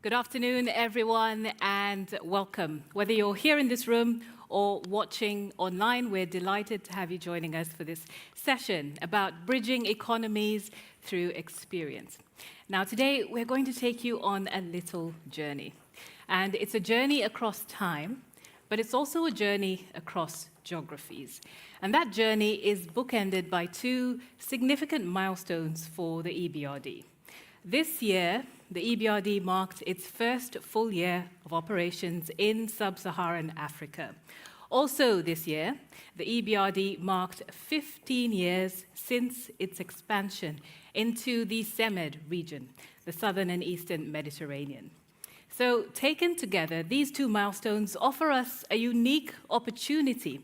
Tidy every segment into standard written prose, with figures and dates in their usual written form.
Good afternoon, everyone, and welcome. Whether you're here in this room or watching online, we're delighted to have you joining us for this session about bridging economies through experience. Now, today, we're going to take you on a little journey. And it's a journey across time, but it's also a journey across geographies. And that journey is bookended by two significant milestones for the EBRD. This year, the EBRD marked its first full year of operations in sub-Saharan Africa. Also this year, the EBRD marked 15 years since its expansion into the SEMED region, the southern and eastern Mediterranean. So taken together, these two milestones offer us a unique opportunity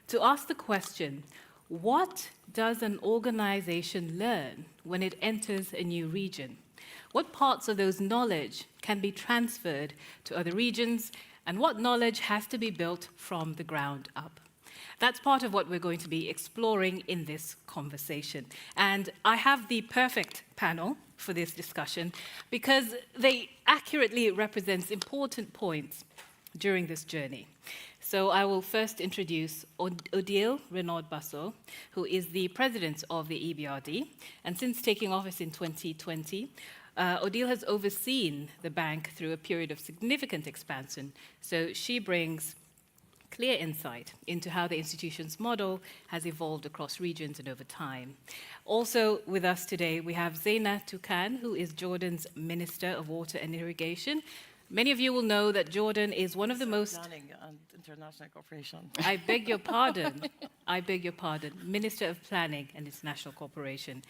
to ask the question, what does an organization learn when it enters a new region? What parts of those knowledge can be transferred to other regions, and what knowledge has to be built from the ground up? That's part of what we're going to be exploring in this conversation. And I have the perfect panel for this discussion because they accurately represent important points during this journey. So I will first introduce Odile Renaud-Basso, who is the president of the EBRD. And since taking office in 2020, Odile has overseen the bank through a period of significant expansion. So she brings clear insight into how the institution's model has evolved across regions and over time. Also with us today, we have Zeina Toukan, who is Jordan's Minister of Water and Irrigation. Many of you will know that Jordan is one of the most... Planning and International Cooperation. I beg your pardon. I beg your pardon. Minister of Planning and International Cooperation.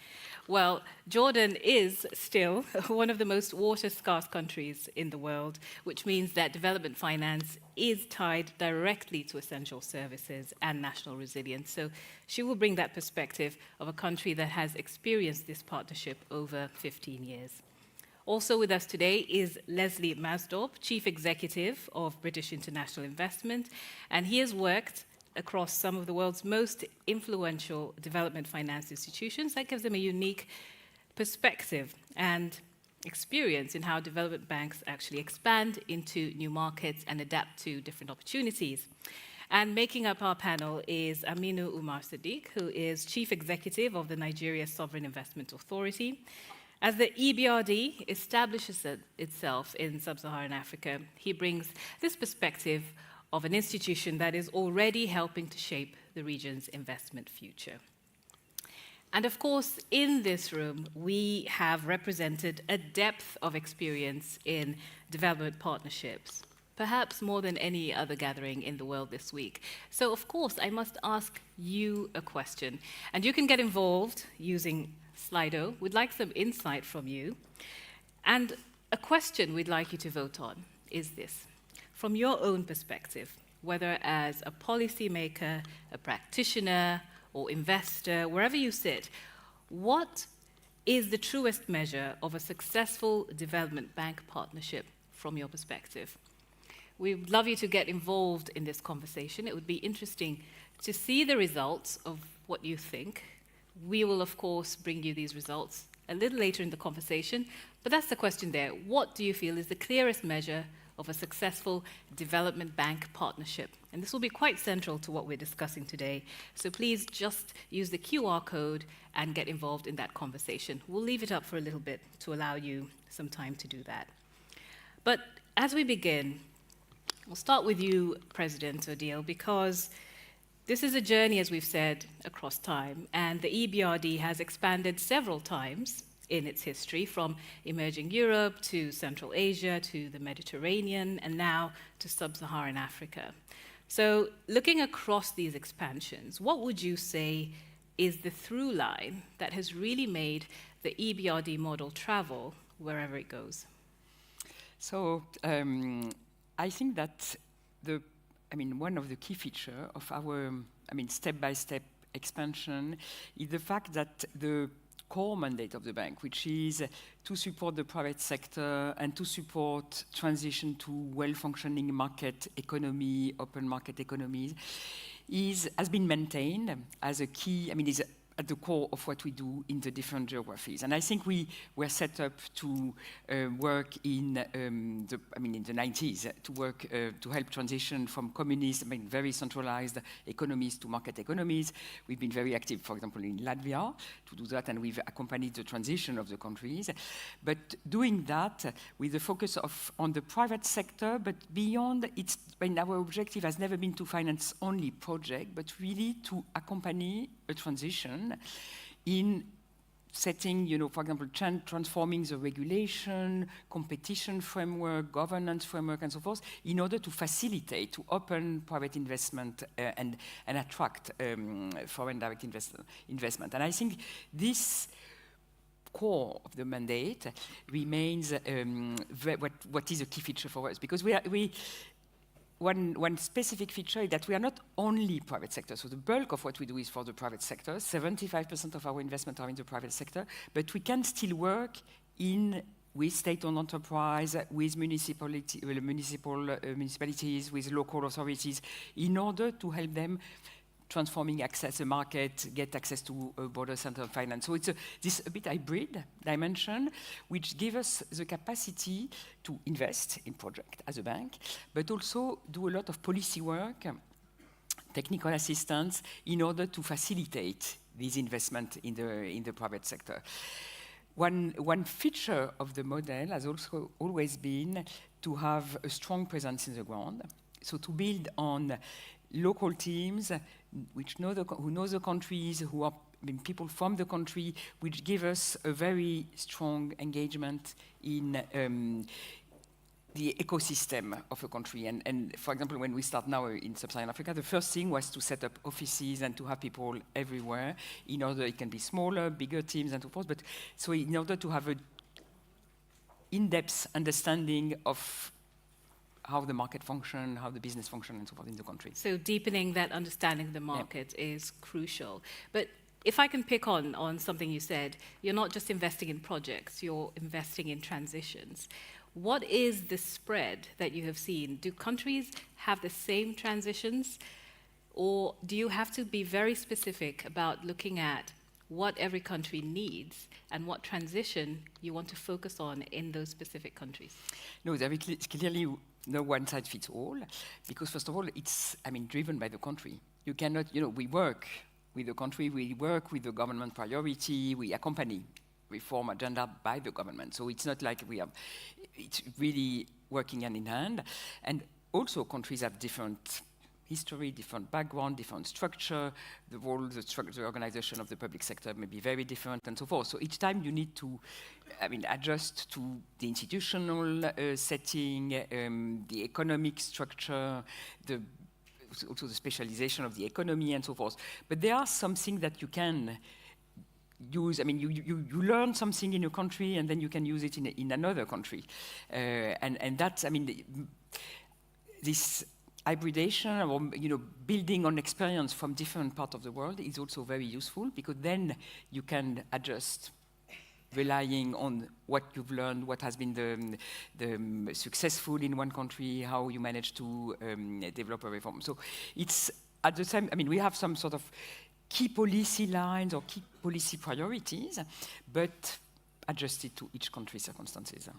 Well, Jordan is still one of the most water-scarce countries in the world, which means that development finance is tied directly to essential services and national resilience. So she will bring that perspective of a country that has experienced this partnership over 15 years. Also with us today is Leslie Masdorp, Chief Executive of British International Investment, and he has worked across some of the world's most influential development finance institutions. That gives them a unique perspective and experience in how development banks actually expand into new markets and adapt to different opportunities. And making up our panel is Aminu Umar Sadiq, who is Chief Executive of the Nigeria Sovereign Investment Authority. As the EBRD establishes itself in sub-Saharan Africa, he brings this perspective of an institution that is already helping to shape the region's investment future. And of course, in this room, we have represented a depth of experience in development partnerships, perhaps more than any other gathering in the world this week. So of course, I must ask you a question, and you can get involved using Slido. We'd like some insight from you. And a question we'd like you to vote on is this. From your own perspective, whether as a policymaker, a practitioner, or investor, wherever you sit, what is the truest measure of a successful development bank partnership from your perspective? We'd love you to get involved in this conversation. It would be interesting to see the results of what you think. We will, of course, bring you these results a little later in the conversation, but that's the question there. What do you feel is the clearest measure of a successful development bank partnership? And this will be quite central to what we're discussing today. So please just use the QR code and get involved in that conversation. We'll leave it up for a little bit to allow you some time to do that. But as we begin, we'll start with you, President Odile, because this is a journey, as we've said, across time, and the EBRD has expanded several times in its history, from emerging Europe to Central Asia to the Mediterranean, and now to sub-Saharan Africa. So looking across these expansions, what would you say is the through line that has really made the EBRD model travel wherever it goes? So I think that one of the key features of our, step-by-step expansion is the fact that the core mandate of the bank, which is to support the private sector and to support transition to well-functioning market economy, open market economies, has been maintained as a key, is at the core of what we do in the different geographies. And I think we were set up to work in in the 90s, to work to help transition from communist, very centralized economies to market economies. We've been very active, for example, in Latvia to do that, and we've accompanied the transition of the countries. But doing that with the focus on the private sector, but beyond, our objective has never been to finance only projects, but really to accompany a transition in setting, for example, transforming the regulation, competition framework, governance framework, and so forth, in order to facilitate, to open private investment and attract foreign direct investment. And I think this core of the mandate remains what is a key feature for us, because one specific feature is that we are not only private sector. So the bulk of what we do is for the private sector. 75% of our investment are in the private sector, but we can still work with state-owned enterprise, with municipalities, with local authorities, in order to help them transforming access the market, get access to a broader center of finance. So it's this a bit hybrid dimension, which gives us the capacity to invest in project as a bank, but also do a lot of policy work, technical assistance, in order to facilitate this investment in the private sector. One feature of the model has also always been to have a strong presence in the ground, so to build on local teams who know the countries, who are people from the country, which give us a very strong engagement in the ecosystem of a country. And for example, when we start now in sub-Saharan Africa, the first thing was to set up offices and to have people everywhere, in order it can be smaller, bigger teams and so forth, but so in order to have an in-depth understanding of how the market function, how the business function, and so forth in the country. So deepening that understanding of the market is crucial. But if I can pick on something you said, you're not just investing in projects, you're investing in transitions. What is the spread that you have seen? Do countries have the same transitions? Or do you have to be very specific about looking at what every country needs and what transition you want to focus on in those specific countries? No, there is clearly no one size fits all, because first of all, it's driven by the country. You cannot, we work with the country, we work with the government priority, we accompany reform agenda by the government. So it's not like it's really working hand in hand. And also countries have different history, different background, different structure. The role, the organization of the public sector may be very different, and so forth. So each time you need to, adjust to the institutional setting, the economic structure, also the specialization of the economy, and so forth. But there are something that you can use. You learn something in a country, and then you can use it in another country, and that's, this hybridation, or building on experience from different parts of the world is also very useful, because then you can adjust, relying on what you've learned, what has been the successful in one country, how you manage to develop a reform. So it's at the same. We have some sort of key policy lines or key policy priorities, but adjusted to each country's circumstances.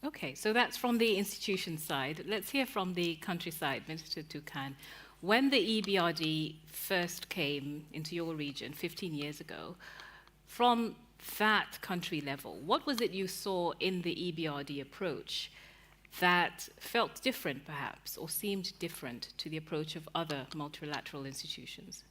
Okay, so that's from the institution side. Let's hear from the country side, Minister Toukan. When the EBRD first came into your region 15 years ago, from that country level, what was it you saw in the EBRD approach that felt different, perhaps, or seemed different to the approach of other multilateral institutions?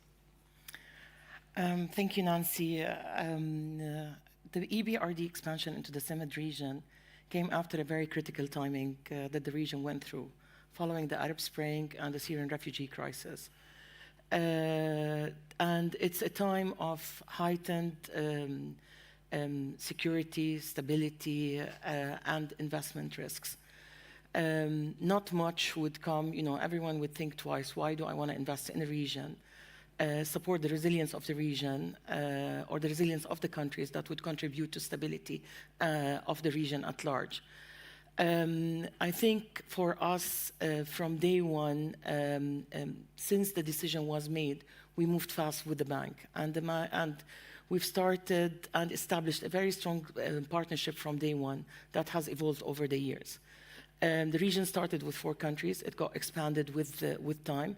Thank you, Nancy. The EBRD expansion into the SEMED region came after a very critical timing that the region went through, following the Arab Spring and the Syrian refugee crisis. And it's a time of heightened security, stability, and investment risks. Not much would come, everyone would think twice, why do I want to invest in a region? Support the resilience of the region or the resilience of the countries that would contribute to stability of the region at large. I think for us, from day one, since the decision was made, we moved fast with the bank. And we've started and established a very strong partnership from day one that has evolved over the years. The region started with 4 countries. It got expanded with time.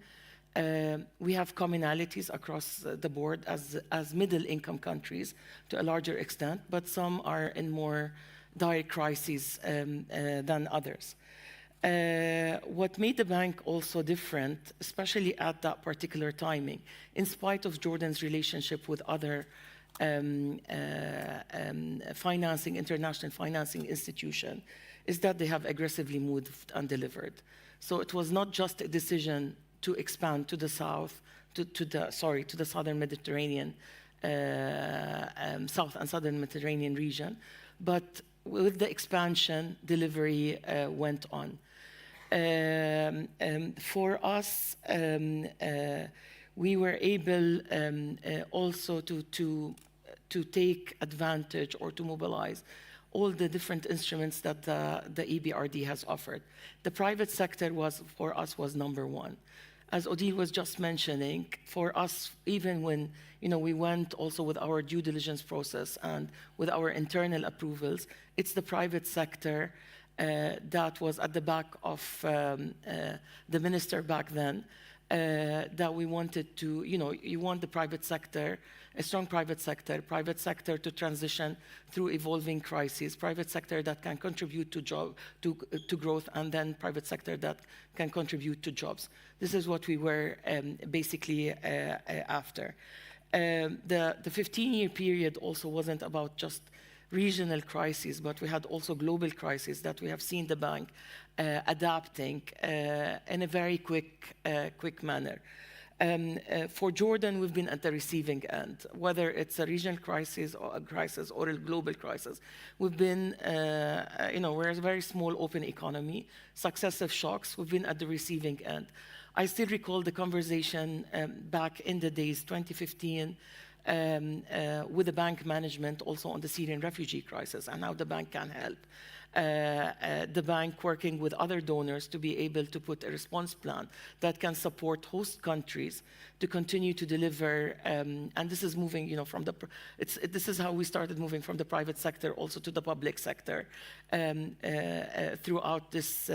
We have commonalities across the board as middle-income countries to a larger extent, but some are in more dire crises than others. What made the bank also different, especially at that particular timing, in spite of Jordan's relationship with other international financing institutions, is that they have aggressively moved and delivered. So it was not just a decision to expand to the south, to the southern Mediterranean, south and southern Mediterranean region, but with the expansion, delivery went on. For us, we were able also to take advantage or to mobilize all the different instruments that the EBRD has offered. The private sector for us was number one. As Odile was just mentioning, for us, even when we went also with our due diligence process and with our internal approvals, it's the private sector that was at the back of the minister back then that we wanted to, you want the private sector, a strong private sector to transition through evolving crises, private sector that can contribute to growth, and then private sector that can contribute to jobs. This is what we were basically after. The 15-year period also wasn't about just regional crises, but we had also global crises that we have seen the bank adapting in a very quick manner. For Jordan, we've been at the receiving end, whether it's a regional crisis or a global crisis. We've been, we're a very small open economy, successive shocks, we've been at the receiving end. I still recall the conversation back in the days, 2015, with the bank management also on the Syrian refugee crisis and how the bank can help. The bank working with other donors to be able to put a response plan that can support host countries to continue to deliver, and this is moving, this is how we started moving from the private sector also to the public sector throughout this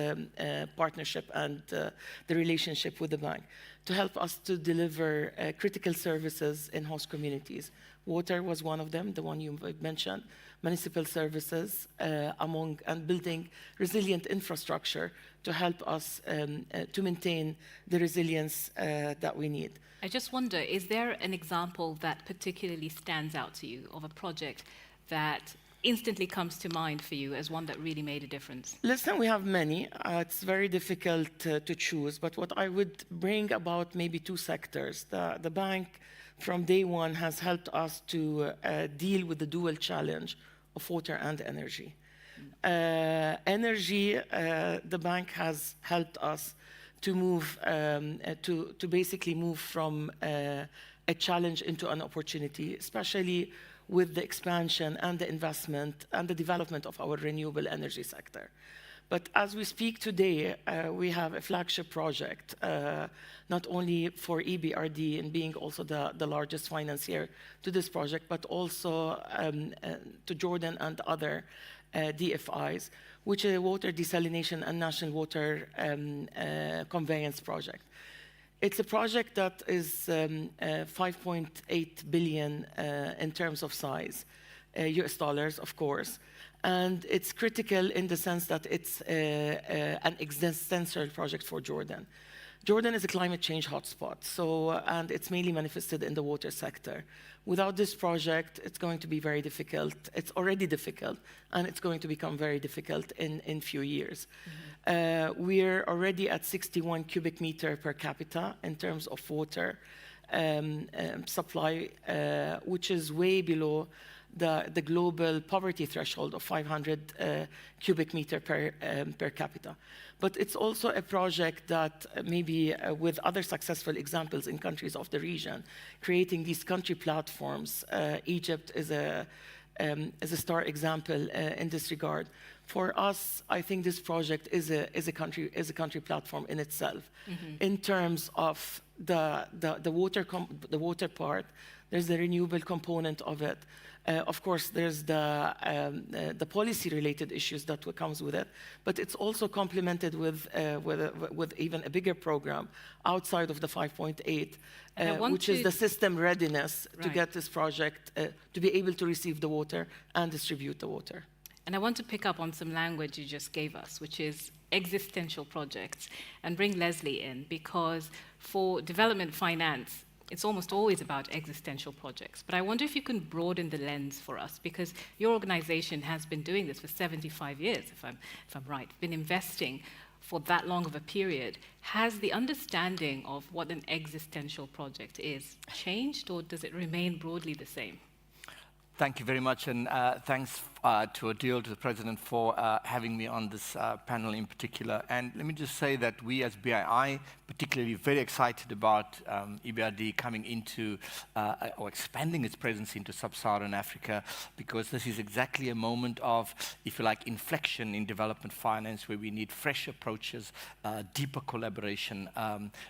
partnership and the relationship with the bank, to help us to deliver critical services in host communities. Water was one of them, the one you mentioned, municipal services, and building resilient infrastructure to help us to maintain the resilience that we need. I just wonder, is there an example that particularly stands out to you of a project that instantly comes to mind for you as one that really made a difference? Listen, we have many. It's very difficult to choose, but what I would bring about maybe 2 sectors. The bank from day one has helped us to deal with the dual challenge of water and energy. Energy, the bank has helped us to move, to basically move from a challenge into an opportunity, especially with the expansion and the investment and the development of our renewable energy sector. But as we speak today, we have a flagship project, not only for EBRD in being also the largest financier to this project, but also to Jordan and other DFIs, which is a water desalination and national water conveyance project. It's a project that is 5.8 billion in terms of size, US dollars, of course. And it's critical in the sense that it's an existential project for Jordan. Jordan is a climate change hotspot, and it's mainly manifested in the water sector. Without this project, it's going to be very difficult. It's already difficult, and it's going to become very difficult in few years. We're already at 61 cubic meter per capita in terms of water supply, which is way below the global poverty threshold of 500 cubic meter per capita. But it's also a project that maybe with other successful examples in countries of the region, creating these country platforms. Egypt is a star example in this regard. For us, I think this project is a country platform in itself, in terms of the water part, There's the renewable component of it. Of course, there's the policy-related issues that comes with it, but it's also complemented with even a bigger program outside of the 5.8, which is the system readiness to get this project to be able to receive the water and distribute the water. And I want to pick up on some language you just gave us, which is existential projects, and bring Leslie in, because for development finance, it's almost always about existential projects. But I wonder if you can broaden the lens for us, because your organization has been doing this for 75 years, if I'm right, been investing for that long of a period. Has the understanding of what an existential project is changed, or does it remain broadly the same? Thank you very much, and thanks to Odile, to the President, for having me on this panel in particular. And let me just say that we as BII, particularly very excited about EBRD coming into or expanding its presence into sub-Saharan Africa, because this is exactly a moment of, if you like, inflection in development finance, where we need fresh approaches, deeper collaboration,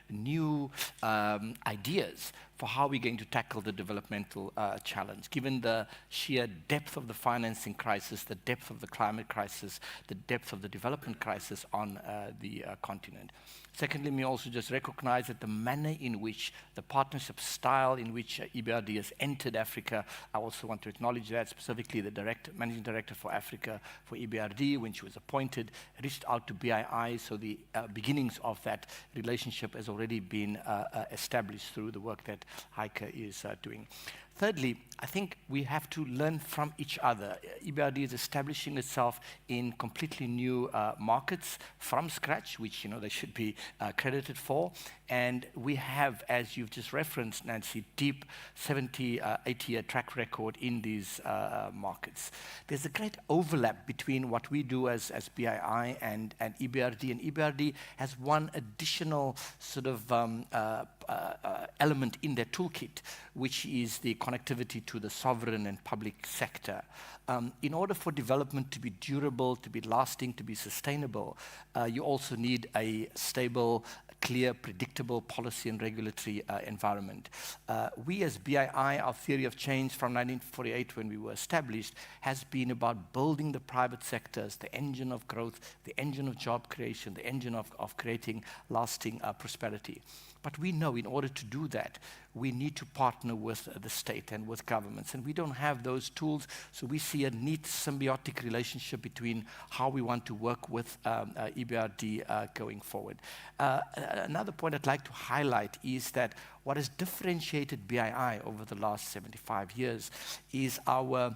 new ideas for how we're going to tackle the developmental challenge, given the sheer depth of the financing crisis, the depth of the climate crisis, the depth of the development crisis on the continent. Secondly, we also just recognize that the manner in which the partnership style in which EBRD has entered Africa, I also want to acknowledge that specifically the Managing Director for Africa for EBRD, when she was appointed, reached out to BII, so the beginnings of that relationship has already been established through the work that Heike is doing. Thirdly, I think we have to learn from each other. EBRD is establishing itself in completely new markets from scratch, which they should be credited for. And we have, as you've just referenced, Nancy, deep 70, 80-year track record in these markets. There's a great overlap between what we do as BII and EBRD. And EBRD has one additional sort of element in their toolkit, which is the connectivity to the sovereign and public sector. In order for development to be durable, to be lasting, to be sustainable, you also need a stable, clear, predictable policy and regulatory environment. We as BII, our theory of change from 1948 when we were established, has been about building the private sector as the engine of growth, the engine of job creation, the engine of creating lasting prosperity. But we know in order to do that, we need to partner with the state and with governments. And we don't have those tools, so we see a neat symbiotic relationship between how we want to work with EBRD going forward. Another point I'd like to highlight is that what has differentiated BII over the last 75 years is our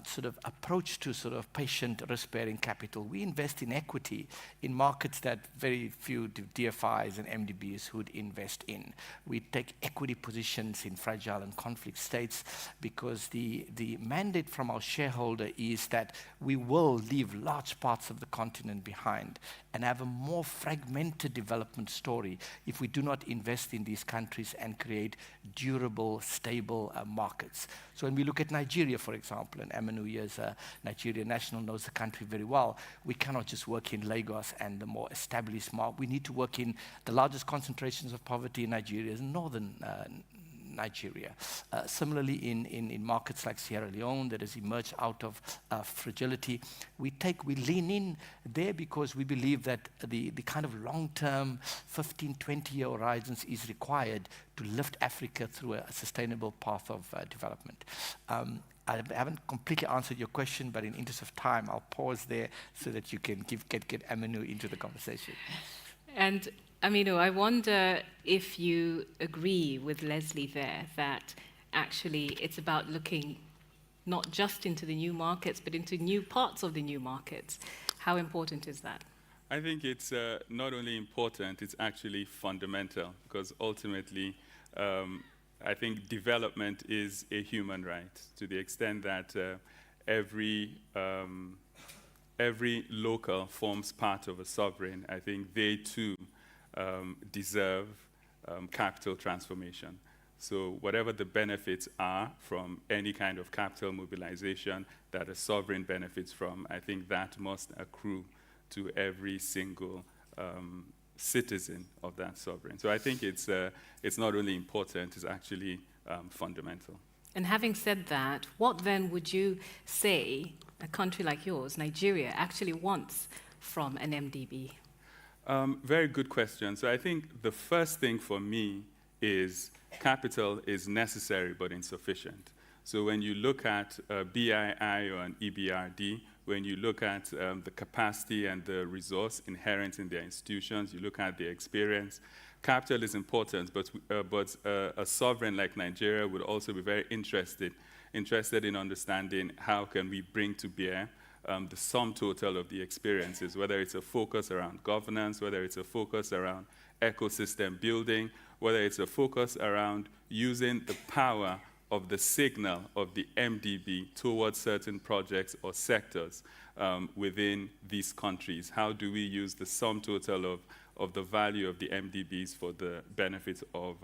sort of approach to sort of patient risk-bearing capital. We invest in equity in markets that very few DFIs and MDBs would invest in. We take equity positions in fragile and conflict states because the mandate from our shareholder is that we will leave large parts of the continent behind and have a more fragmented development story if we do not invest in these countries and create durable, stable markets. So when we look at Nigeria, for example, and Aminu, as a Nigerian national, knows the country very well, we cannot just work in Lagos and the more established market. We need to work in the largest concentrations of poverty in Nigeria, is northern Nigeria. Similarly, in markets like Sierra Leone that has emerged out of fragility, we lean in there because we believe that the kind of long-term 15, 20-year horizons is required to lift Africa through a sustainable path of development. I haven't completely answered your question, but in interest of time, I'll pause there so that you can get Aminu into the conversation. And Aminu, I wonder if you agree with Leslie there that actually it's about looking not just into the new markets, but into new parts of the new markets. How important is that? I think it's not only important, it's actually fundamental, because ultimately, I think development is a human right, to the extent that every local forms part of a sovereign. I think they too deserve capital transformation. So whatever the benefits are from any kind of capital mobilization that a sovereign benefits from, I think that must accrue to every single citizen of that sovereign. So I think it's not only important, it's actually fundamental. And having said that, what then would you say a country like yours, Nigeria, actually wants from an MDB? Very good question. So I think the first thing for me is capital is necessary but insufficient. So when you look at BII or an EBRD, when you look at the capacity and the resource inherent in their institutions, you look at their experience, capital is important, but a sovereign like Nigeria would also be very interested in understanding how can we bring to bear the sum total of the experiences, whether it's a focus around governance, whether it's a focus around ecosystem building, whether it's a focus around using the power of the signal of the MDB towards certain projects or sectors within these countries. How do we use the sum total of the value of the MDBs for the benefit of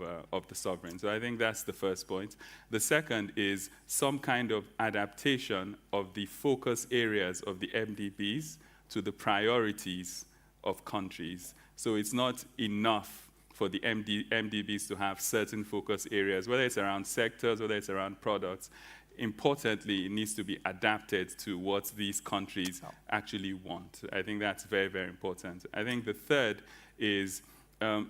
the sovereign? So I think that's the first point. The second is some kind of adaptation of the focus areas of the MDBs to the priorities of countries. So it's not enough for the MDBs to have certain focus areas, whether it's around sectors, whether it's around products. Importantly, it needs to be adapted to what these countries actually want. I think that's very, very important. I think the third is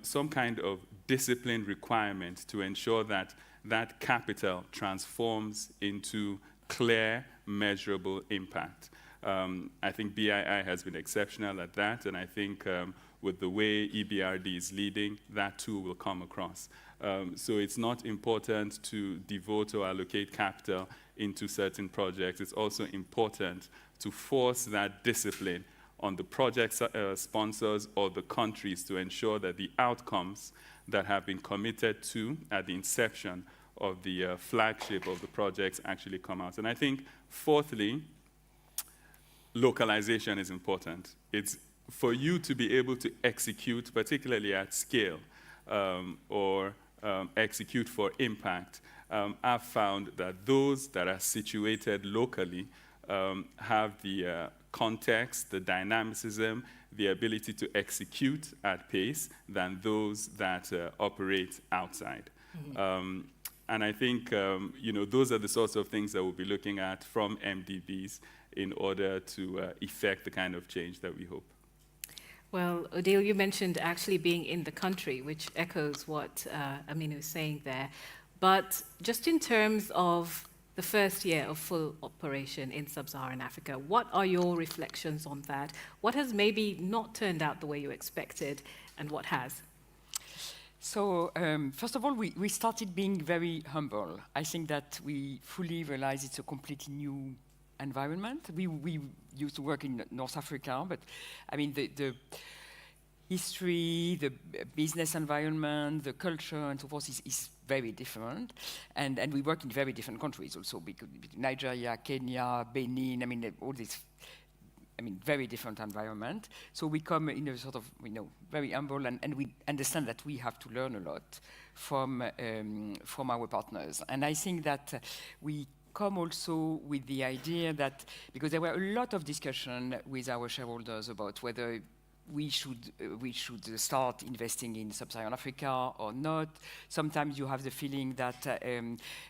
some kind of discipline requirement to ensure that that capital transforms into clear, measurable impact. I think BII has been exceptional at that, and I think with the way EBRD is leading, that too will come across. So it's not important to devote or allocate capital into certain projects. It's also important to force that discipline on the project sponsors or the countries to ensure that the outcomes that have been committed to at the inception of the flagship of the projects actually come out. And I think, fourthly, localization is important. It's for you to be able to execute, particularly at scale, or execute for impact. I've found that those that are situated locally have the context, the dynamicism, the ability to execute at pace than those that operate outside. Mm-hmm. And I think those are the sorts of things that we'll be looking at from MDBs in order to effect the kind of change that we hope. Well, Odile, you mentioned actually being in the country, which echoes what Aminu is saying there. But just in terms of the first year of full operation in sub-Saharan Africa, what are your reflections on that? What has maybe not turned out the way you expected, and what has? So, first of all, we started being very humble. I think that we fully realize it's a completely new environment. We used to work in North Africa, but I mean, the history, the business environment, the culture, and so forth is very different. And we work in very different countries also, because Nigeria, Kenya, Benin, I mean, all these, very different environment. So we come in a sort of, very humble, and we understand that we have to learn a lot from our partners. And I think that we come also with the idea that, because there were a lot of discussion with our shareholders about whether we should start investing in sub-Saharan Africa or not. Sometimes you have the feeling that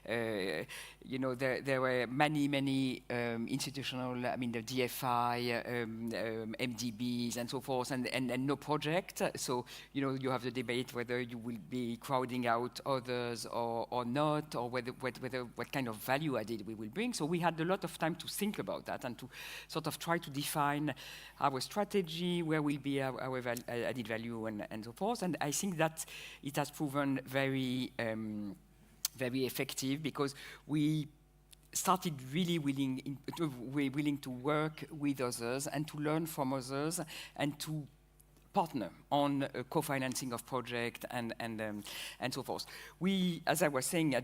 there were many institutional, the DFI, MDBs, and so forth, and no project. So you have the debate whether you will be crowding out others or not, or whether what kind of value added we will bring. So we had a lot of time to think about that and to sort of try to define our strategy, where will be our added value, and so forth. And I think that it has proven very effective, because we started really willing to work with others and to learn from others and to partner on co-financing of project and so forth. We, as I was saying,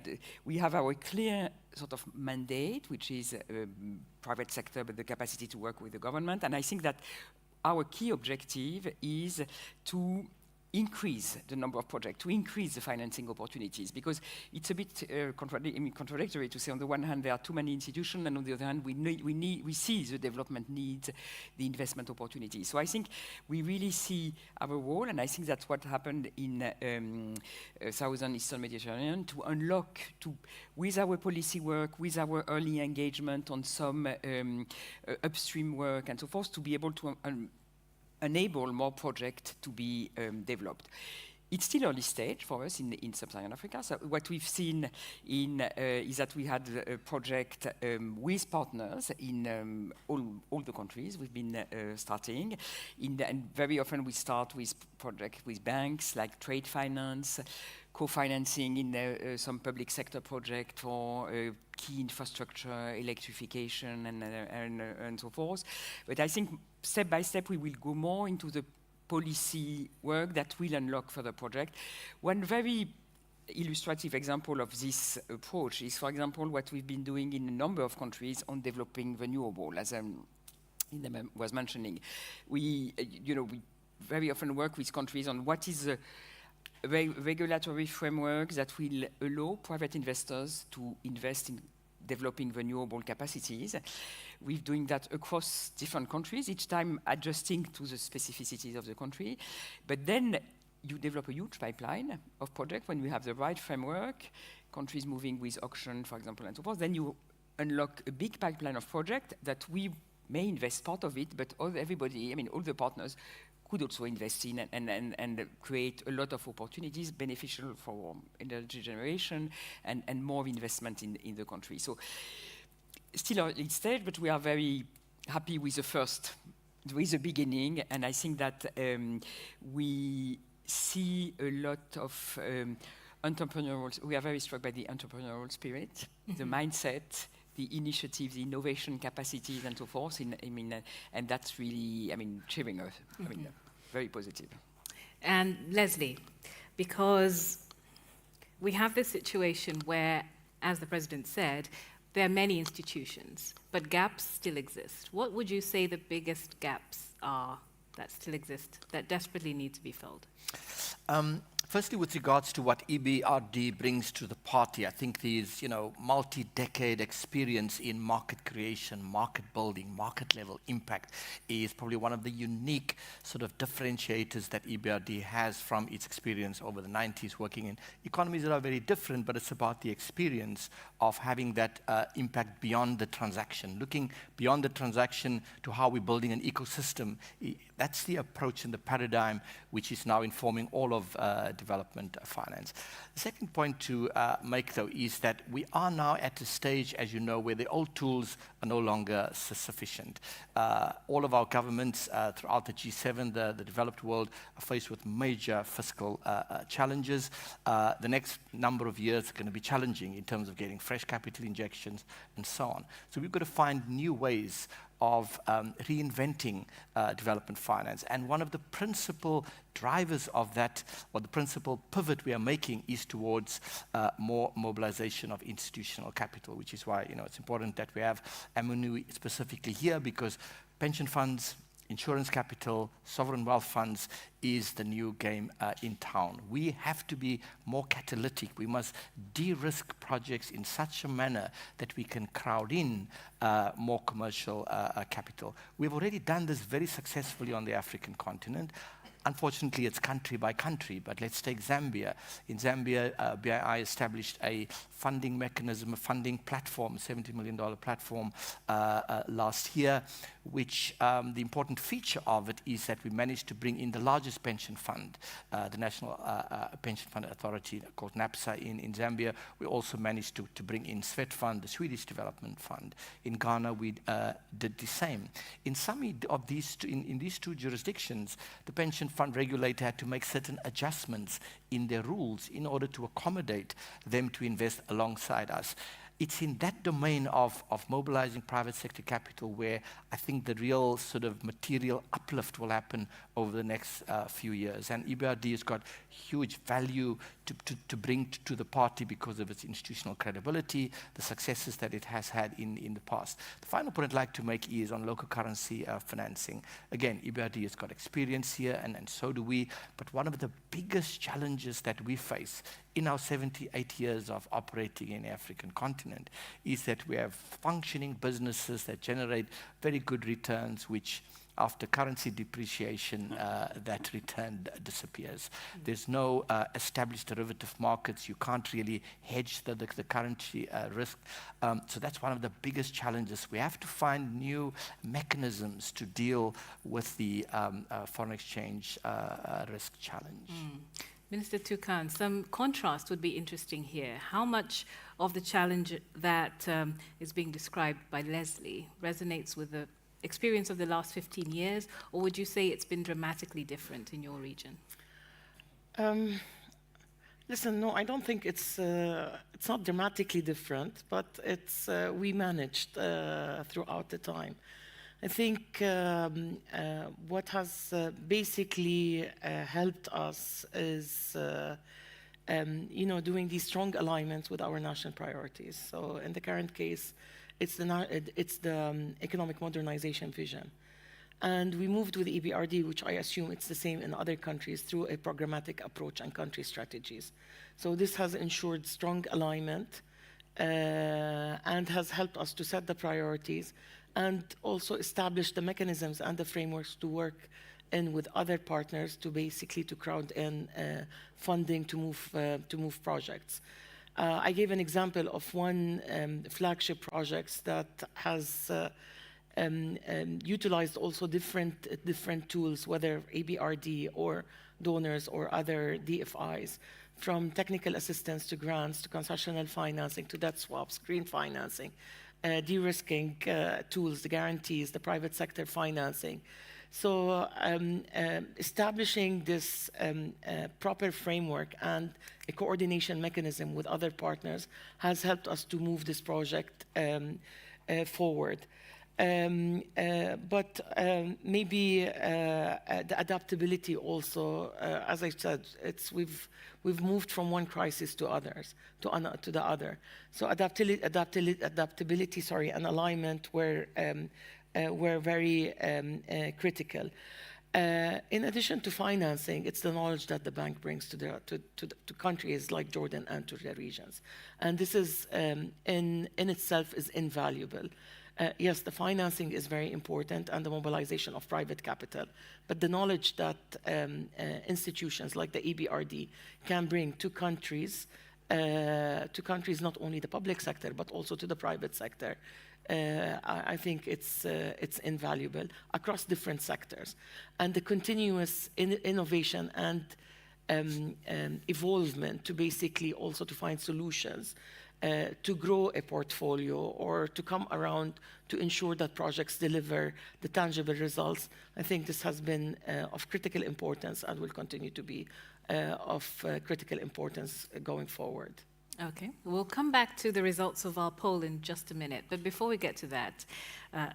we have our clear sort of mandate, which is private sector, but the capacity to work with the government. And I think that our key objective is to increase the number of projects, to increase the financing opportunities, because it's a bit contradictory to say on the one hand there are too many institutions, and on the other hand we see the development needs, the investment opportunities. So I think we really see our role, and I think that's what happened in Southern Eastern Mediterranean, to unlock, with our policy work, with our early engagement on some upstream work and so forth, to be able to enable more projects to be developed. It's still early stage for us in sub-Saharan Africa. So what we've seen is that we had a project with partners in all the countries we've been starting. And very often we start with projects with banks, like trade finance, co-financing in some public sector project for key infrastructure, electrification, and so forth. But I think step by step we will go more into the policy work that will unlock further projects. One very illustrative example of this approach is, for example, what we've been doing in a number of countries on developing renewable, as Ina was mentioning. We very often work with countries on what is the regulatory framework that will allow private investors to invest in developing renewable capacities. We're doing that across different countries, each time adjusting to the specificities of the country. But then you develop a huge pipeline of projects when we have the right framework, countries moving with auction, for example, and so forth. Then you unlock a big pipeline of projects that we may invest part of it, but everybody, all the partners could also invest in and create a lot of opportunities beneficial for energy generation and more investment in the country. So still early stage, but we are very happy with the beginning, and I think that we see a lot of entrepreneurial. We are very struck by the entrepreneurial spirit, the mindset, the initiative, the innovation capacities, and so forth. And that's really, cheering us. Very positive. And Leslie, because we have this situation where, as the President said, there are many institutions, but gaps still exist. What would you say the biggest gaps are that still exist, that desperately need to be filled? Firstly, with regards to what EBRD brings to the party, I think these, multi-decade experience in market creation, market building, market level impact is probably one of the unique sort of differentiators that EBRD has from its experience over the 90s working in economies that are very different, but it's about the experience of having that impact beyond the transaction, looking beyond the transaction to how we're building an ecosystem. That's the approach and the paradigm which is now informing all of development finance. The second point to make, though, is that we are now at a stage, as you know, where the old tools are no longer sufficient. All of our governments throughout the G7, the developed world, are faced with major fiscal challenges. The next number of years are going to be challenging in terms of getting fresh capital injections and so on. So we've got to find new ways of reinventing development finance. And one of the principal drivers of that, or the principal pivot we are making, is towards more mobilization of institutional capital, which is why it's important that we have Amunui specifically here, because pension funds, insurance capital, sovereign wealth funds is the new game in town. We have to be more catalytic. We must de-risk projects in such a manner that we can crowd in more commercial capital. We've already done this very successfully on the African continent. Unfortunately, it's country by country, but let's take Zambia. In Zambia, BII established a funding mechanism, a funding platform, $70 million platform last year, which the important feature of it is that we managed to bring in the largest pension fund, the National Pension Fund Authority, called NAPSA in Zambia. We also managed to bring in Swedfund, the Swedish Development Fund. In Ghana, we did the same. In some of these in these two jurisdictions, the pension fund regulator had to make certain adjustments in their rules in order to accommodate them to invest alongside us. it's in that domain of mobilizing private sector capital where I think the real sort of material uplift will happen over the next few years. And EBRD has got huge value to bring to the party because of its institutional credibility, the successes that it has had in the past. The final point I'd like to make is on local currency financing. Again, EBRD has got experience here, and so do we, but one of the biggest challenges that we face in our 78 years of operating in the African continent is that we have functioning businesses that generate very good returns, which after currency depreciation, that return disappears. There's no established derivative markets. You can't really hedge the currency risk. So that's one of the biggest challenges. We have to find new mechanisms to deal with the foreign exchange risk challenge. Minister Toukan, some contrast would be interesting here. How much of the challenge that is being described by Leslie resonates with the experience of the last 15 years, or would you say it's been dramatically different in your region? Listen, no, I don't think it's not dramatically different, but it's we managed throughout the time. I think what has basically helped us is doing these strong alignments with our national priorities. So in the current case, it's the economic modernization vision. And we moved with EBRD, which I assume it's the same in other countries, through a programmatic approach and country strategies. So this has ensured strong alignment and has helped us to set the priorities and also establish the mechanisms and the frameworks to work in with other partners to basically to crowd in funding to move projects. I gave an example of one flagship project that has utilized also different tools, whether EBRD or donors or other DFIs, from technical assistance to grants to concessional financing to debt swaps, green financing, de-risking tools, the guarantees, the private sector financing. So establishing this proper framework and a coordination mechanism with other partners has helped us to move this project forward. But maybe the adaptability also, as I said, we've moved from one crisis to others, to the other. So adaptability, and alignment were very critical. In addition to financing, it's the knowledge that the bank brings to countries like Jordan and to the regions, and this is in itself is invaluable. Yes, the financing is very important and the mobilization of private capital, but the knowledge that institutions like the EBRD can bring to countries, not only the public sector, but also to the private sector, I think it's invaluable across different sectors. And the continuous innovation and evolvement to basically also to find solutions to grow a portfolio or to come around to ensure that projects deliver the tangible results. I think this has been of critical importance and will continue to be of critical importance going forward. Okay, we'll come back to the results of our poll in just a minute. But before we get to that,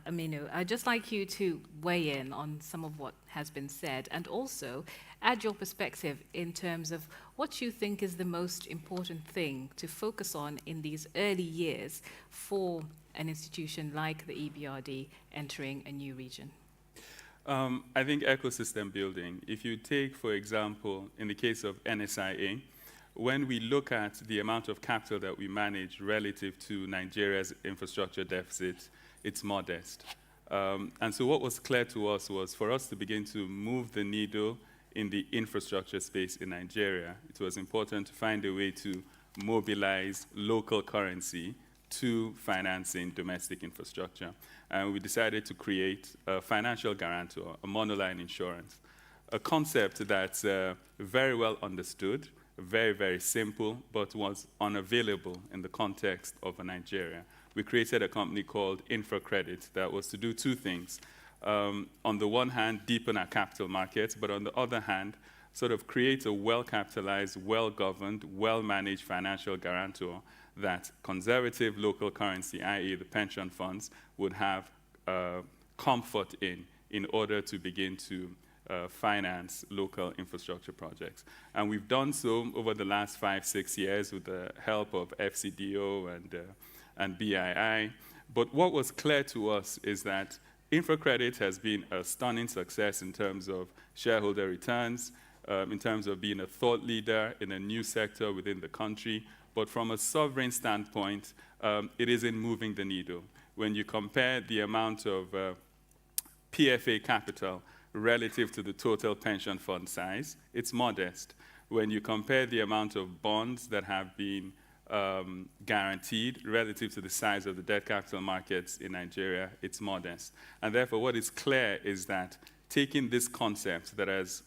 Aminu, I'd just like you to weigh in on some of what has been said and also add your perspective in terms of what you think is the most important thing to focus on in these early years for an institution like the EBRD entering a new region. I think ecosystem building. If you take, for example, in the case of NSIA, when we look at the amount of capital that we manage relative to Nigeria's infrastructure deficit, it's modest. And so what was clear to us was for us to begin to move the needle in the infrastructure space in Nigeria, it was important to find a way to mobilize local currency to financing domestic infrastructure. And we decided to create a financial guarantor, a monoline insurance, a concept that's very well understood, very, very simple, but was unavailable in the context of Nigeria. We created a company called InfraCredit that was to do two things. On the one hand, deepen our capital markets, but on the other hand, sort of create a well-capitalized, well-governed, well-managed financial guarantor that conservative local currency, i.e. the pension funds, would have comfort in order to begin to finance local infrastructure projects. And we've done so over the last 5-6 years with the help of FCDO and BII. But what was clear to us is that InfraCredit has been a stunning success in terms of shareholder returns, in terms of being a thought leader in a new sector within the country. But from a sovereign standpoint, it isn't moving the needle. When you compare the amount of PFA capital relative to the total pension fund size, it's modest. When you compare the amount of bonds that have been guaranteed relative to the size of the debt capital markets in Nigeria, it's modest. And therefore, what is clear is that taking this concept that has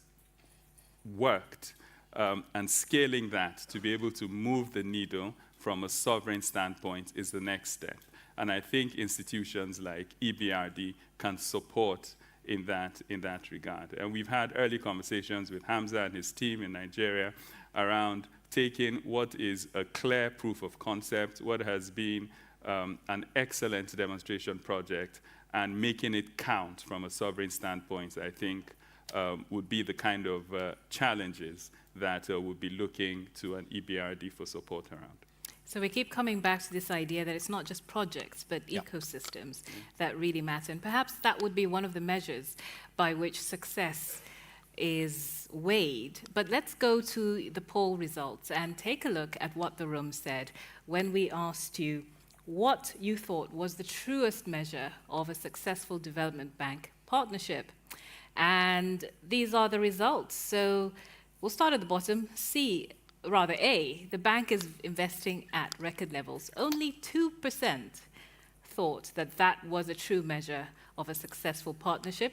worked and scaling that to be able to move the needle from a sovereign standpoint is the next step. And I think institutions like EBRD can support in that regard. And we've had early conversations with Hamza and his team in Nigeria around taking what is a clear proof of concept, what has been an excellent demonstration project, and making it count from a sovereign standpoint, I think would be the kind of challenges that we'll be looking to an EBRD for support around. So we keep coming back to this idea that it's not just projects, but ecosystems that really matter. And perhaps that would be one of the measures by which success is weighed. But let's go to the poll results and take a look at what the room said when we asked you what you thought was the truest measure of a successful development bank partnership. And these are the results. So we'll start at the bottom. A, the bank is investing at record levels. Only 2% thought that that was a true measure of a successful partnership.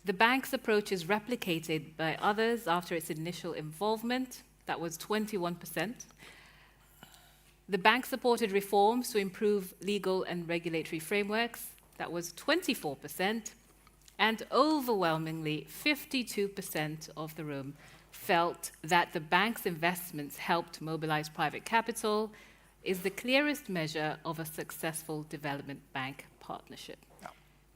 The bank's approach is replicated by others after its initial involvement. That was 21%. The bank supported reforms to improve legal and regulatory frameworks. That was 24%. And overwhelmingly, 52% of the room felt that the bank's investments helped mobilize private capital is the clearest measure of a successful development bank partnership.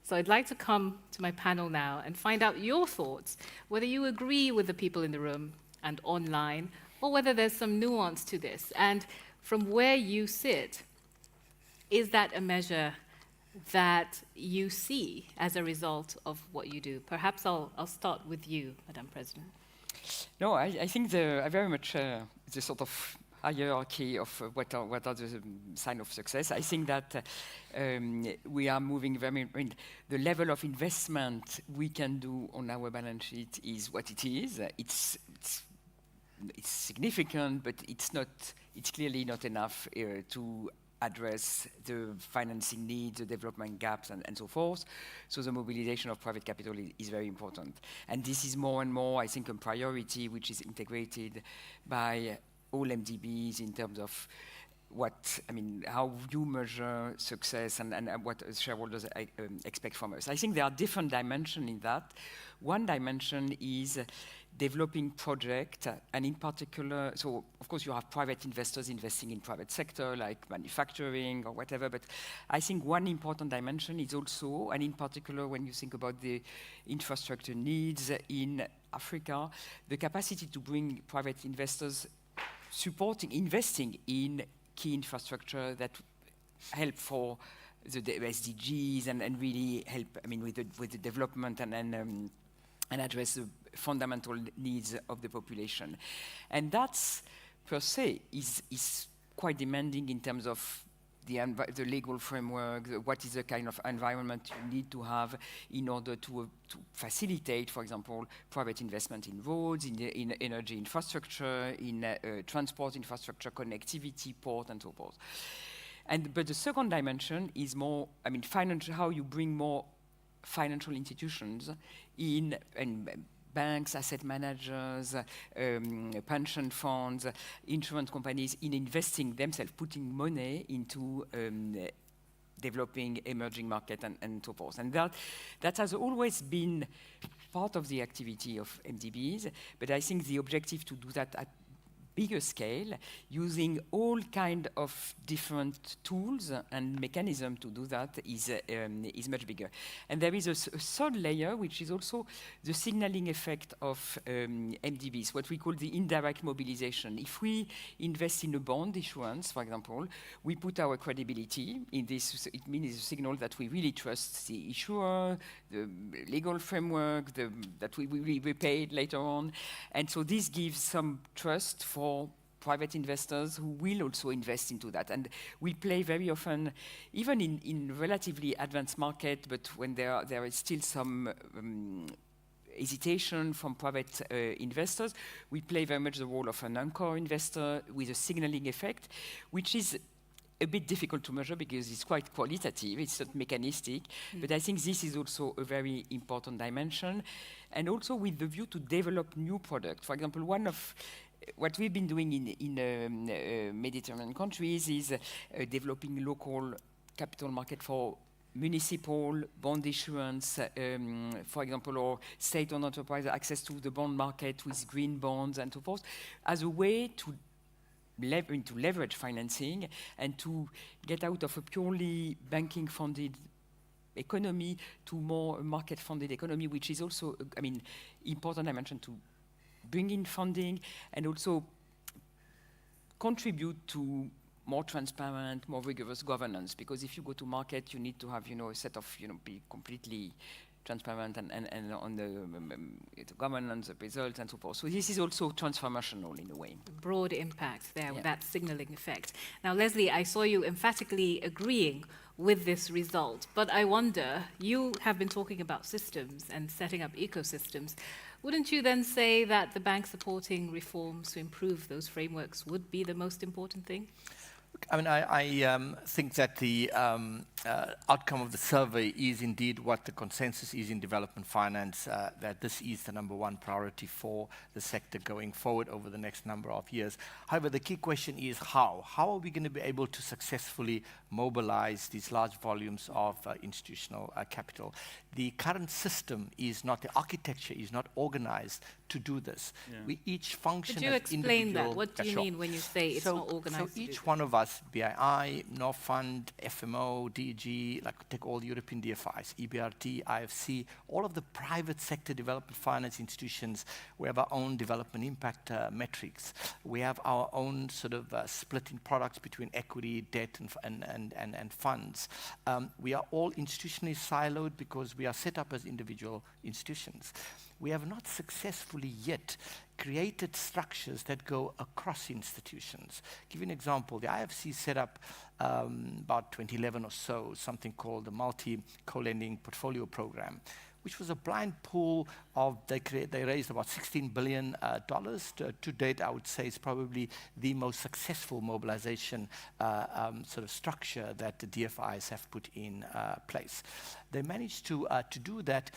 So I'd like to come to my panel now and find out your thoughts, whether you agree with the people in the room and online, or whether there's some nuance to this. And from where you sit, is that a measure that you see as a result of what you do? Perhaps I'll start with you, Madam President. No, I think I very much the sort of hierarchy of what are the signs of success. I think that we are moving very. The level of investment we can do on our balance sheet is what it is. It's significant, but it's not. It's clearly not enough to address the financing needs, the development gaps, and so forth. So the mobilization of private capital is very important. And this is more and more, I think, a priority which is integrated by all MDBs in terms of how you measure success and what shareholders expect from us. I think there are different dimensions in that. One dimension is developing project, and in particular, so of course you have private investors investing in private sector, like manufacturing or whatever, but I think one important dimension is also, and in particular when you think about the infrastructure needs in Africa, the capacity to bring private investors investing in key infrastructure that help for the SDGs and really help, with the development and address the fundamental needs of the population. And that's, per se, is quite demanding in terms of the legal framework, what is the kind of environment you need to have in order to facilitate, for example, private investment in roads, in energy infrastructure, in transport infrastructure, connectivity, port, and so forth. But the second dimension is more, financial, how you bring more financial institutions in, and banks, asset managers, pension funds, insurance companies in investing themselves, putting money into developing emerging market and so forth. And that has always been part of the activity of MDBs, but I think the objective to do that at bigger scale, using all kind of different tools and mechanism to do that is much bigger. And there is a third layer, which is also the signaling effect of MDBs, what we call the indirect mobilization. If we invest in a bond issuance, for example, we put our credibility in this. It means a signal that we really trust the issuer, the legal framework, that we will be repaid later on. And so this gives some trust for private investors who will also invest into that. And we play very often, even in relatively advanced market, but when there is still some hesitation from private investors, we play very much the role of an anchor investor with a signaling effect, which is a bit difficult to measure because it's quite qualitative, it's not mechanistic, but I think this is also a very important dimension. And also with the view to develop new products. For example, one of what we've been doing in Mediterranean countries is developing local capital market for municipal bond issuance, for example, or state-owned enterprise access to the bond market with green bonds and so forth, as a way to leverage financing and to get out of a purely banking-funded economy to more market-funded economy, which is also, important dimension to bring in funding and also contribute to more transparent, more rigorous governance. Because if you go to market, you need to have, a set of, be completely transparent and on the governance, the results, and so forth. So this is also transformational in a way. Broad impact there with that signaling effect. Now, Leslie, I saw you emphatically agreeing with this result, but I wonder, you have been talking about systems and setting up ecosystems. Wouldn't you then say that the bank supporting reforms to improve those frameworks would be the most important thing? I think that the outcome of the survey is indeed what the consensus is in development finance, that this is the number one priority for the sector going forward over the next number of years. However, the key question is how? How are we going to be able to successfully mobilize these large volumes of institutional capital? The current system is not, the architecture is not organized to do this. Yeah. We each function as Could you explain that? individual- What do you Sure. mean when you say it's not organized? So each one of us, BII, Norfund, FMO, DG, like take all the European DFIs, EBRD, IFC, all of the private sector development finance institutions, we have our own development impact metrics. We have our own sort of split in products between equity, debt, and funds. We are all institutionally siloed because we are set up as individual institutions. We have not successfully yet created structures that go across institutions. Give you an example. The IFC set up about 2011 or so, something called the Multi-Co-Lending Portfolio Program, which was a blind pool of, they raised about $16 billion. To date, I would say it's probably the most successful mobilization sort of structure that the DFIs have put in place. They managed to do that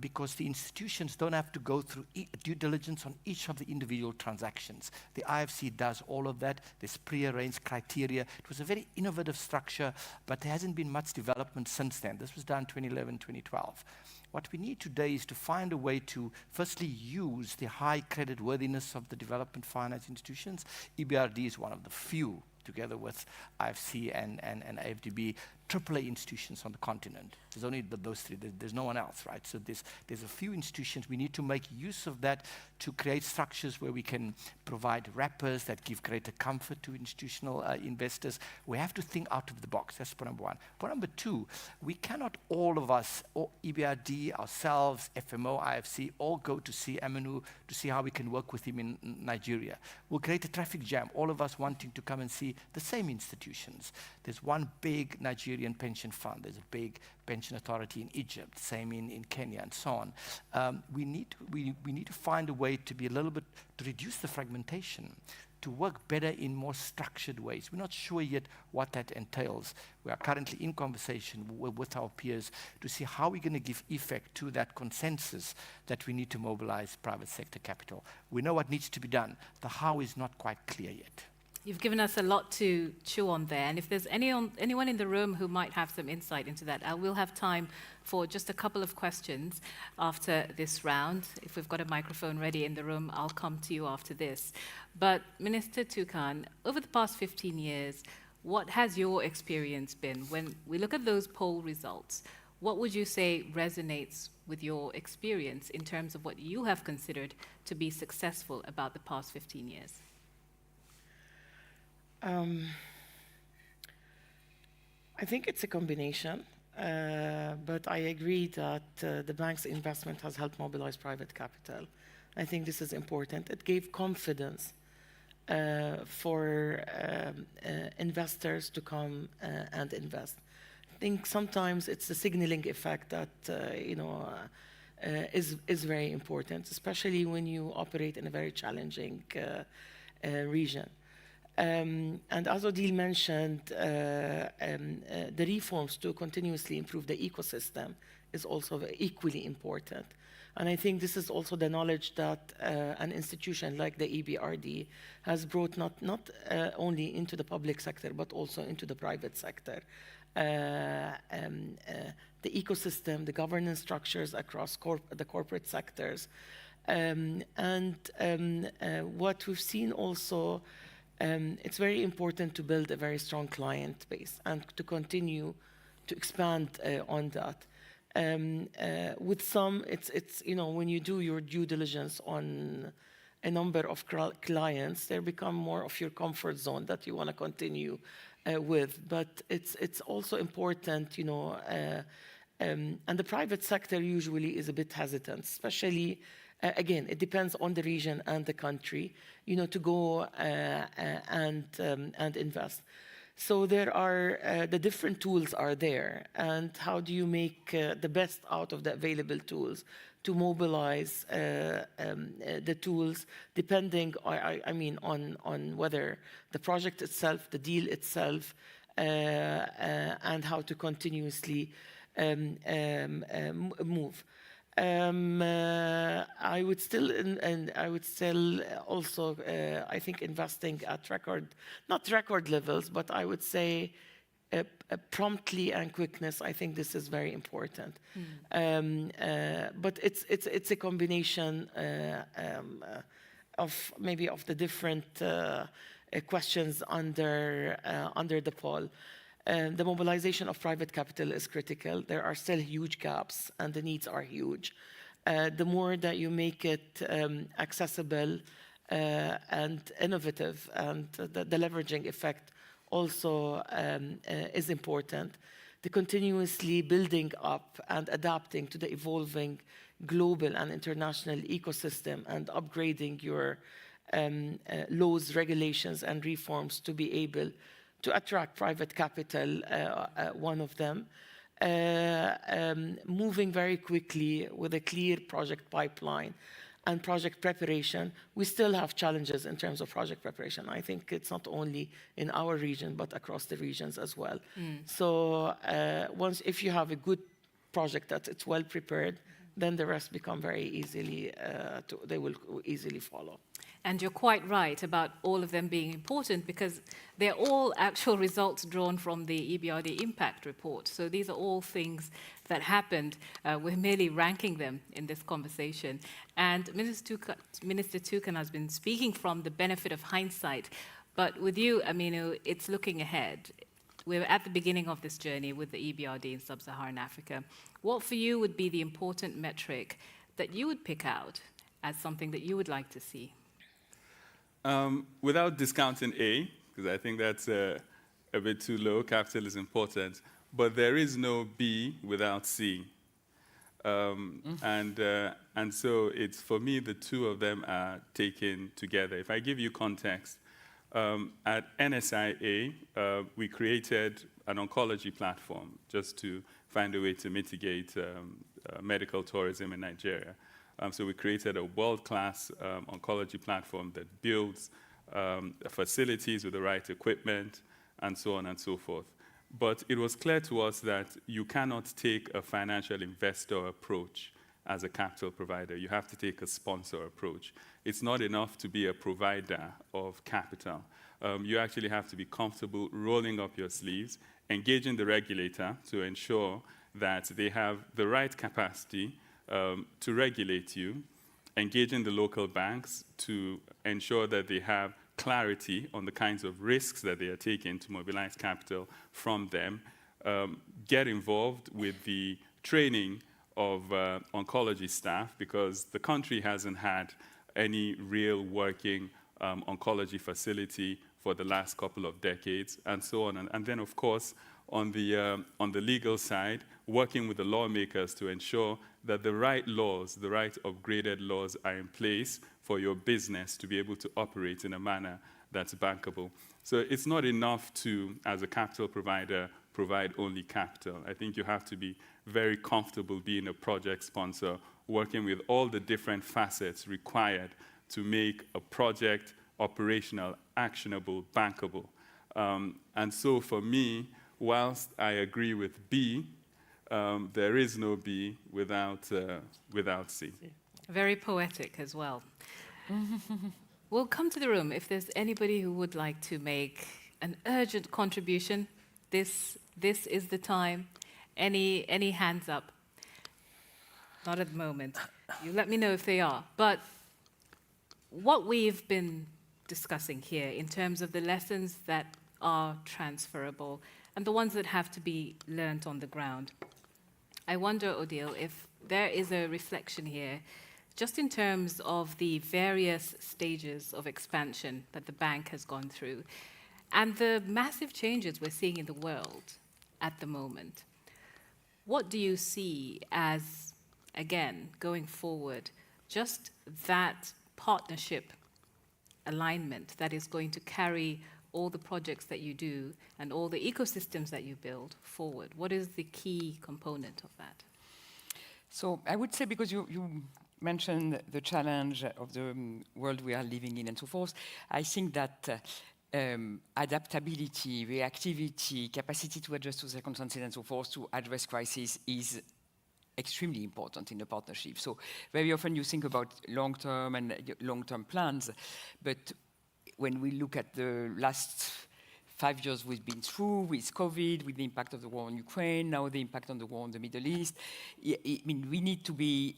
because the institutions don't have to go through due diligence on each of the individual transactions. The IFC does all of that. There's pre-arranged criteria. It was a very innovative structure, but there hasn't been much development since then. This was done 2011, 2012. What we need today is to find a way to firstly use the high credit worthiness of the development finance institutions. EBRD is one of the few, together with IFC and AFDB, AAA institutions on the continent. There's only those three. There's no one else, right? So there's a few institutions. We need to make use of that to create structures where we can provide wrappers that give greater comfort to institutional investors. We have to think out of the box. That's point number one. Point number two, we cannot all of us, or EBRD, ourselves, FMO, IFC, all go to see Aminu to see how we can work with him in Nigeria. We'll create a traffic jam, all of us wanting to come and see the same institutions. There's one big Nigerian pension fund. There's a big pension authority in Egypt, same in Kenya, and so on. We need to find a way to be a little bit, to reduce the fragmentation, to work better in more structured ways. We're not sure yet what that entails. We are currently in conversation with our peers to see how we're going to give effect to that consensus that we need to mobilize private sector capital. We know what needs to be done. The how is not quite clear yet. You've given us a lot to chew on there, and if there's anyone in the room who might have some insight into that, I will have time for just a couple of questions after this round. If we've got a microphone ready in the room, I'll come to you after this. But Minister Toukan, over the past 15 years, what has your experience been? When we look at those poll results, what would you say resonates with your experience in terms of what you have considered to be successful about the past 15 years? I think it's a combination, but I agree that the bank's investment has helped mobilize private capital. I think this is important. It gave confidence for investors to come and invest. I think sometimes it's the signaling effect that is very important, especially when you operate in a very challenging region. And as Odile mentioned, the reforms to continuously improve the ecosystem is also equally important. And I think this is also the knowledge that an institution like the EBRD has brought not only into the public sector, but also into the private sector. The ecosystem, the governance structures across the corporate sectors. What we've seen also, it's very important to build a very strong client base and to continue to expand on that. With some, it's when you do your due diligence on a number of clients, they become more of your comfort zone that you want to continue with. But it's also important, and the private sector usually is a bit hesitant, especially. Again, it depends on the region and the country, to go and invest. So there are the different tools are there, and how do you make the best out of the available tools to mobilize the tools, depending, on whether the project itself, the deal itself, and how to continuously move. I would still also, I think, investing at not record levels, but I would say promptly and quickness. I think this is very important. But it's a combination of maybe of the different questions under the poll. The mobilization of private capital is critical. There are still huge gaps, and the needs are huge. The more that you make it accessible and innovative, and the leveraging effect also is important. The continuously building up and adapting to the evolving global and international ecosystem and upgrading your laws, regulations, and reforms to be able to attract private capital, one of them. Moving very quickly with a clear project pipeline and project preparation. We still have challenges in terms of project preparation. I think it's not only in our region, but across the regions as well. So if you have a good project that it's well prepared, then the rest become very easily, they will easily follow. And you're quite right about all of them being important, because they're all actual results drawn from the EBRD impact report. So these are all things that happened. We're merely ranking them in this conversation. And Minister Toukan has been speaking from the benefit of hindsight. But with you, Aminu, it's looking ahead. We're at the beginning of this journey with the EBRD in sub-Saharan Africa. What for you would be the important metric that you would pick out as something that you would like to see? Without discounting A, because I think that's a bit too low, capital is important, but there is no B without C. And so it's, for me, the two of them are taken together. If I give you context, at NSIA, we created an oncology platform just to find a way to mitigate medical tourism in Nigeria. So we created a world-class oncology platform that builds facilities with the right equipment and so on and so forth. But it was clear to us that you cannot take a financial investor approach as a capital provider. You have to take a sponsor approach. It's not enough to be a provider of capital. you actually have to be comfortable rolling up your sleeves, engaging the regulator to ensure that they have the right capacity to regulate you, engaging the local banks to ensure that they have clarity on the kinds of risks that they are taking to mobilize capital from them, get involved with the training of oncology staff, because the country hasn't had any real working oncology facility for the last couple of decades, and so on. And then, of course, on the legal side, working with the lawmakers to ensure that the right laws, the right upgraded laws are in place for your business to be able to operate in a manner that's bankable. So it's not enough to, as a capital provider, provide only capital. I think you have to be very comfortable being a project sponsor, working with all the different facets required to make a project operational, actionable, bankable. And so for me, whilst I agree with B, there is no B without C. Very poetic as well. We'll come to the room if there's anybody who would like to make an urgent contribution. This is the time. Any hands up? Not at the moment. You let me know if they are. But what we've been discussing here in terms of the lessons that are transferable and the ones that have to be learnt on the ground, I wonder, Odile, if there is a reflection here just in terms of the various stages of expansion that the bank has gone through and the massive changes we're seeing in the world at the moment. What do you see as, again, going forward, just that partnership alignment that is going to carry all the projects that you do and all the ecosystems that you build forward? What is the key component of that? So I would say, because you mentioned the challenge of the world we are living in and so forth, I think that adaptability, reactivity, capacity to adjust to circumstances and so forth to address crises is extremely important in a partnership. So very often you think about long-term and long-term plans, but when we look at the last 5 years we've been through with COVID, with the impact of the war in Ukraine, now the impact on the war in the Middle East, I mean, we need to be,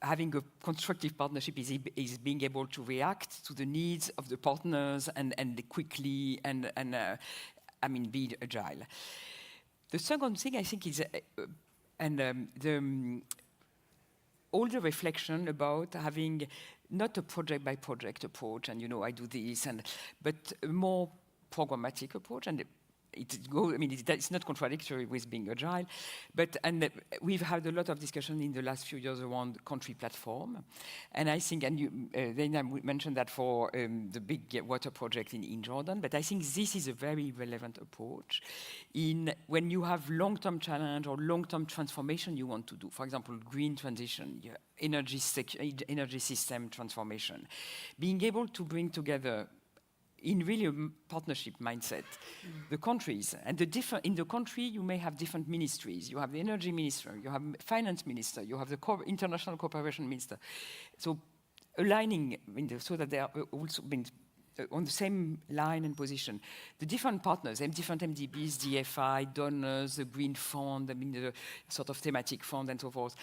having a constructive partnership is being able to react to the needs of the partners and quickly and I mean, be agile. The second thing I think is, all the reflection about having not a project-by-project approach, and I do this, but a more programmatic approach, and it's not contradictory with being agile, but we've had a lot of discussion in the last few years around country platform, and I think, and then I mentioned that for the big water project in Jordan, but I think this is a very relevant approach when you have long-term challenge or long-term transformation you want to do. For example, green transition, energy system transformation, being able to bring together in really a partnership mindset, the countries. And in the country, you may have different ministries. You have the energy minister, you have finance minister, you have the international cooperation minister. So aligning so that they are also being on the same line and position. The different partners, different MDBs, DFI, donors, the Green Fund, the sort of thematic fund and so forth,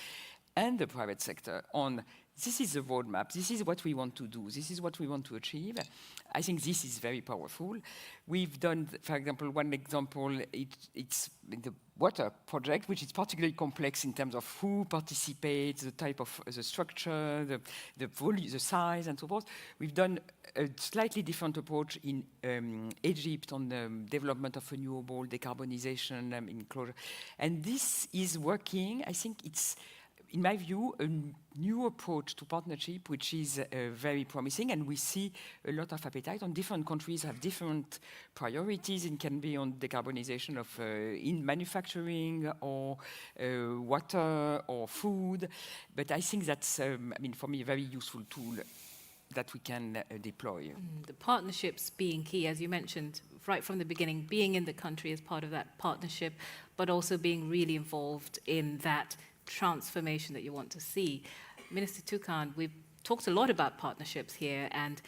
and the private sector on this is the roadmap, this is what we want to do, this is what we want to achieve. I think this is very powerful. We've done, for example, one example, it's the water project, which is particularly complex in terms of who participates, the type of the structure, the volume, the size, and so forth. We've done a slightly different approach in Egypt on the development of renewable decarbonization in closure. And this is working. I think it's, in my view, a new approach to partnership, which is very promising, and we see a lot of appetite. On different countries have different priorities. It can be on decarbonization of in manufacturing or water or food. But I think that's, for me, a very useful tool that we can deploy. The partnerships being key, as you mentioned, right from the beginning, being in the country as part of that partnership, but also being really involved in that transformation that you want to see. Minister Toukan, we've talked a lot about partnerships here, and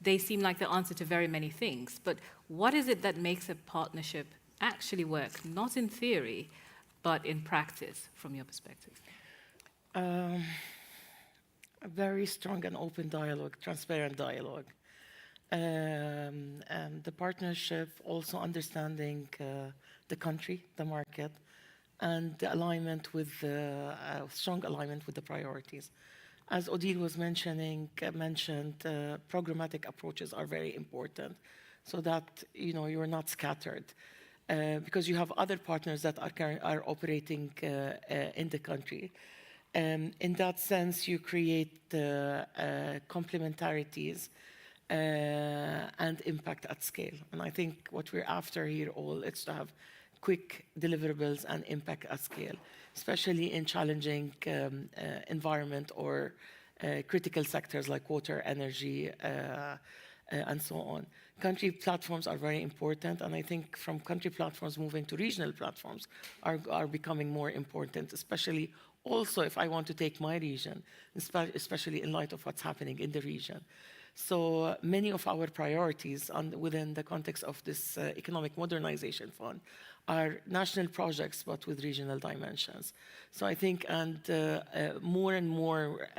they seem like the answer to very many things. But what is it that makes a partnership actually work, not in theory, but in practice, from your perspective? A very strong and open dialogue, transparent dialogue. And the partnership, also understanding the country, the market, and the alignment with strong alignment with the priorities. As Odile was mentioned, programmatic approaches are very important, so that you're not scattered, because you have other partners that are operating in the country. In that sense, you create complementarities and impact at scale. And I think what we're after here all is to have quick deliverables and impact at scale, especially in challenging environment or critical sectors like water, energy, and so on. Country platforms are very important, and I think from country platforms moving to regional platforms are becoming more important, especially also if I want to take my region, especially in light of what's happening in the region. So many of our priorities within the context of this Economic Modernization Fund are national projects, but with regional dimensions. So I think, and more and more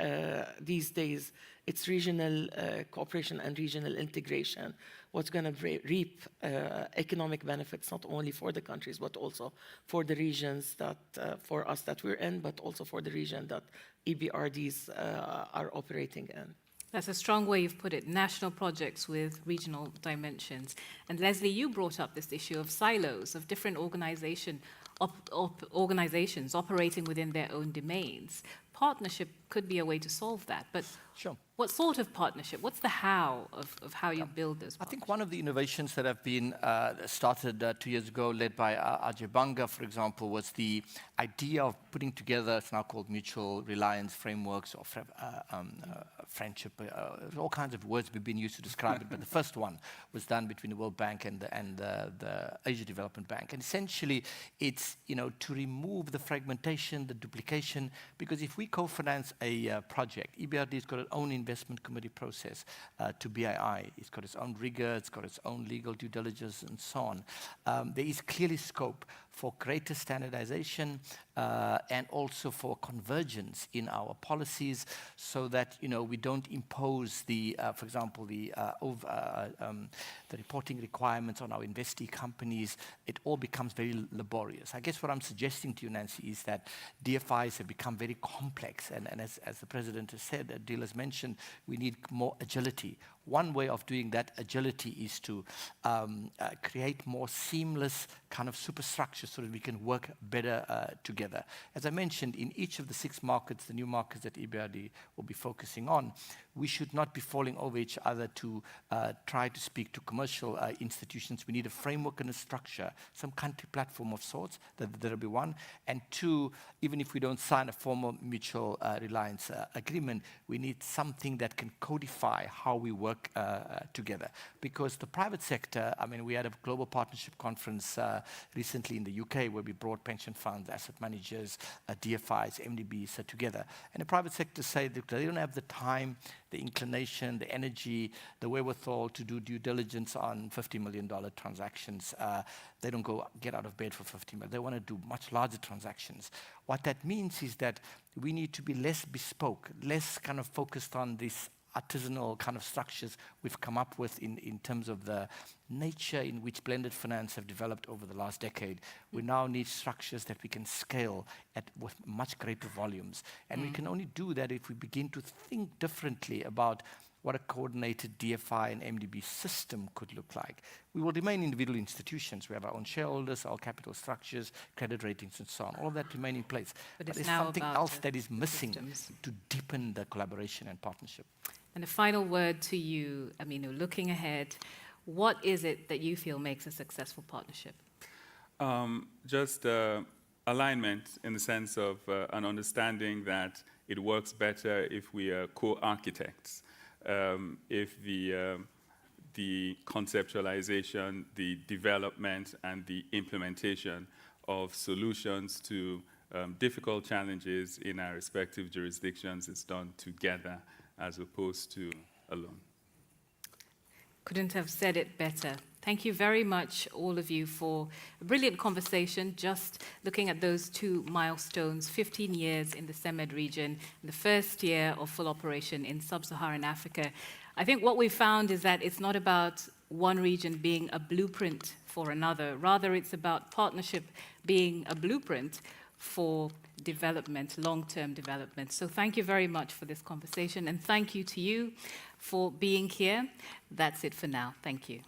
these days, it's regional cooperation and regional integration what's going to reap economic benefits, not only for the countries, but also for the regions that, for us that we're in, but also for the region that EBRDs are operating in. That's a strong way you've put it, national projects with regional dimensions. And Leslie, you brought up this issue of silos, of different organizations operating within their own domains. Partnership could be a way to solve that, but Sure. What sort of partnership? What's the how of how you build those partnerships? I think one of the innovations that have been started 2 years ago, led by Ajay Banga, for example, was the idea of putting together, it's now called mutual reliance frameworks or friendship, all kinds of words have been used to describe it, but the first one was done between the World Bank and the Asia Development Bank. And essentially, it's to remove the fragmentation, the duplication, because if we co-finance a project, EBRD has got its own investment committee process to BII. It's got its own rigor, it's got its own legal due diligence, and so on. There is clearly scope for greater standardization and also for convergence in our policies, so that we don't impose the, for example, the reporting requirements on our investee companies. It all becomes very laborious. I guess what I'm suggesting to you, Nancy, is that DFIs have become very complex, and as the President has said, Adil has mentioned, we need more agility. One way of doing that agility is to create more seamless kind of superstructure so that we can work better together. As I mentioned, in each of the 6 markets, the new markets that EBRD will be focusing on, we should not be falling over each other to try to speak to commercial institutions. We need a framework and a structure, some country platform of sorts, that'll be one. And 2, even if we don't sign a formal mutual reliance agreement, we need something that can codify how we work together. Because the private sector, I mean, we had a global partnership conference recently in the UK where we brought pension funds, asset managers, DFIs, MDBs together. And the private sector say that they don't have the time, the inclination, the energy, the wherewithal to do due diligence on $50 million transactions. They don't get out of bed for 50 million. They want to do much larger transactions. What that means is that we need to be less bespoke, less kind of focused on this artisanal kind of structures we've come up with in terms of the nature in which blended finance have developed over the last decade. We now need structures that we can scale with much greater volumes. And we can only do that if we begin to think differently about what a coordinated DFI and MDB system could look like. We will remain individual institutions. We have our own shareholders, our capital structures, credit ratings, and so on. All of that remain in place. But there's something else that is missing to deepen the collaboration and partnership. And a final word to you, Aminu, looking ahead, what is it that you feel makes a successful partnership? Just alignment in the sense of an understanding that it works better if we are co-architects. If the conceptualization, the development, and the implementation of solutions to difficult challenges in our respective jurisdictions is done together as opposed to alone. Couldn't have said it better. Thank you very much, all of you, for a brilliant conversation, just looking at those two milestones, 15 years in the SEMED region, the first year of full operation in sub-Saharan Africa. I think what we found is that it's not about one region being a blueprint for another. Rather, it's about partnership being a blueprint for development, long-term development. So thank you very much for this conversation, and thank you to you for being here. That's it for now. Thank you.